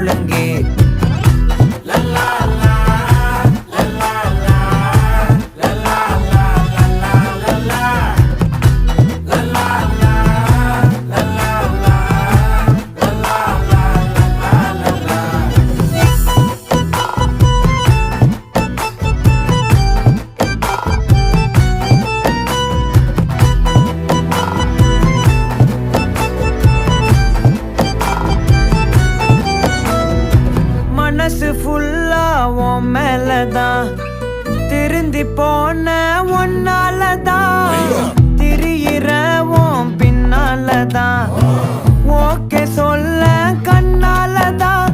முழங்கே மனசு ஃபுல்லா உன் மேலதான் திருந்தி போன ஒன்னாலதான் திரியிற உன் பின்னாலதான் ஓகே சொல்ல கண்ணாலதான்